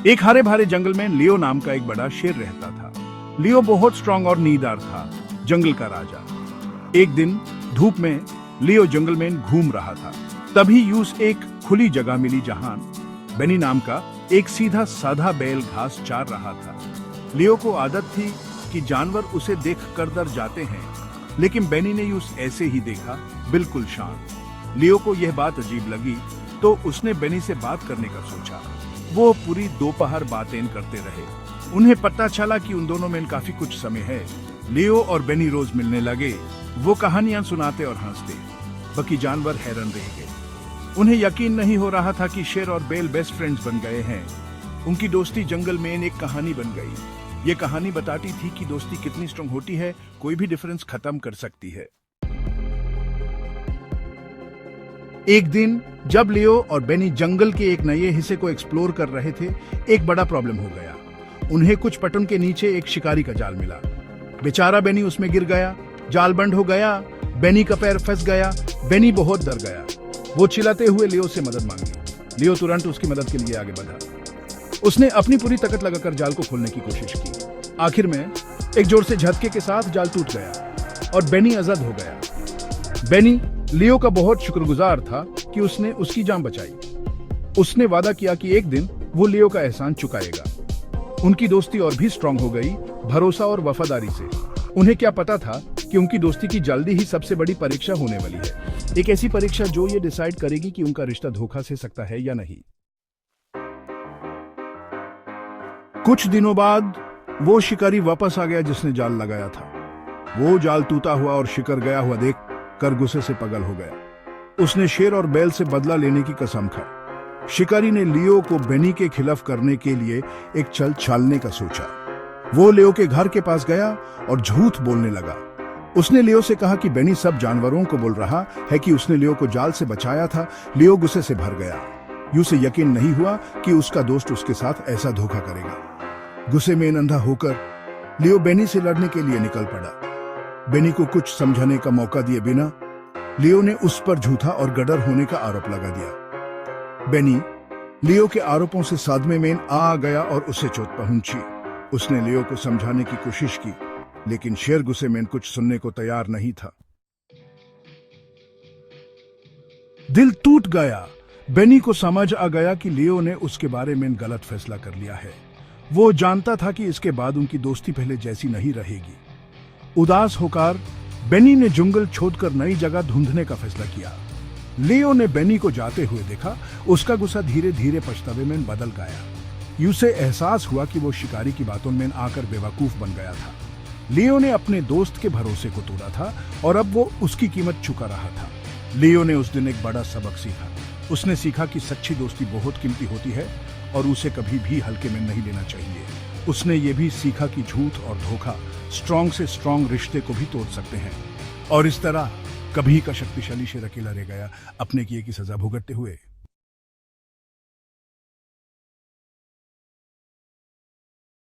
एक हरे भरे जंगल में लियो नाम का एक बड़ा शेर रहता था। लियो बहुत स्ट्रांग और नीदार था, जंगल का राजा। एक दिन धूप में लियो जंगल में घूम रहा था। तभी यूस एक खुली जगह मिली जहां बेनी नाम का एक सीधा साधा बैल घास चार रहा था। लियो को आदत थी कि जानवर उसे देख कर डर जाते हैं, लेकिन बेनी ने यूस ऐसे ही देखा, बिल्कुल शांत। लियो को यह बात अजीब लगी तो उसने बेनी से बात करने का सोचा। वो पूरी दोपहर बातें करते रहे। उन्हें पता चला कि उन दोनों में काफी कुछ समय है। लियो और बेनी रोज मिलने लगे। वो कहानियां सुनाते और हंसते। बाकी जानवर हैरान रह गए। उन्हें यकीन नहीं हो रहा था कि शेर और बैल बेस्ट फ्रेंड्स बन गए हैं। उनकी दोस्ती जंगल में एक कहानी बन गई। ये कहानी बताती थी कि दोस्ती कितनी स्ट्रांग होती है, कोई भी डिफरेंस खत्म कर सकती है। एक दिन जब लियो और बेनी जंगल के एक नए हिस्से को एक्सप्लोर कर रहे थे, एक बड़ा प्रॉब्लम हो गया। उन्हें कुछ पटन के नीचे एक शिकारी का जाल मिला। बेचारा बेनी उसमें गिर गया। जाल बंद हो गया। बेनी का पैर फंस गया। बेनी बहुत डर गया। वो चिल्लाते हुए लियो से मदद मांगी। लियो तुरंत उसकी मदद के लिए आगे बढ़ा। उसने अपनी पूरी ताकत लगाकर जाल को खोलने की कोशिश की। आखिर में एक जोर से झटके के साथ जाल टूट गया और बेनी आजाद हो गया। बेनी लियो का बहुत शुक्रगुजार था कि उसने उसकी जान बचाई। उसने वादा किया कि एक दिन वो लियो का एहसान चुकाएगा। उनकी दोस्ती और भी स्ट्रांग हो गई, भरोसा और वफादारी से। उन्हें क्या पता था कि उनकी दोस्ती की जल्दी ही सबसे बड़ी परीक्षा होने वाली है। एक ऐसी परीक्षा जो ये डिसाइड करेगी कि उनका रिश्ता धोखा से सकता है या नहीं। कुछ दिनों बाद वो शिकारी वापस आ गया जिसने जाल लगाया था। वो जाल टूटा हुआ और शिकार गया हुआ देख कर गुस्से से पागल हो गया। उसने शेर और बैल से बदला लेने की कसम खाई। शिकारी ने लियो को बेनी के खिलाफ करने के लिए एक छल छालने का सोचा। वो लियो के घर के पास गया और झूठ बोलने लगा। उसने लियो से कहा कि बेनी सब जानवरों को बोल रहा है कि उसने लियो को जाल से बचाया था। लियो गुस्से से भर गया। यूं से यकीन नहीं हुआ कि उसका दोस्त उसके साथ ऐसा धोखा करेगा। गुस्से में अंधा होकर लियो बेनी से लड़ने के लिए निकल पड़ा। बेनी को कुछ समझाने का मौका दिए बिना लियो ने उस पर झूठा और गडर होने का आरोप लगा दिया। बेनी लियो के आरोपों से सदमे में आ गया और उसे चोट पहुंची। उसने लियो को समझाने की कोशिश की, लेकिन शेर गुस्से में कुछ सुनने को तैयार नहीं था। दिल टूट गया। बेनी को समझ आ गया कि लियो ने उसके बारे में गलत फैसला कर लिया है। वो जानता था कि इसके बाद उनकी दोस्ती पहले जैसी नहीं रहेगी। उदास होकर बेनी ने जंगल छोड़कर नई जगह ढूंढने का फैसला किया। लियो ने बेनी को जाते हुए देखा। उसका गुस्सा धीरे धीरे पछतावे में बदल गया। यूसे एहसास हुआ कि वो शिकारी की बातों में आकर बेवकूफ बन गया था। लियो ने अपने दोस्त के भरोसे को तोड़ा था और अब वो उसकी कीमत चुका रहा था। लियो ने उस दिन एक बड़ा सबक सीखा। उसने सीखा कि सच्ची दोस्ती बहुत कीमती होती है और उसे कभी भी हल्के में नहीं लेना चाहिए। उसने ये भी सीखा कि झूठ और धोखा स्ट्रांग से स्ट्रांग रिश्ते को भी तोड़ सकते हैं। और इस तरह कभी का शक्तिशाली शेर अकेला रह गया, अपने किए की सजा भुगतते हुए।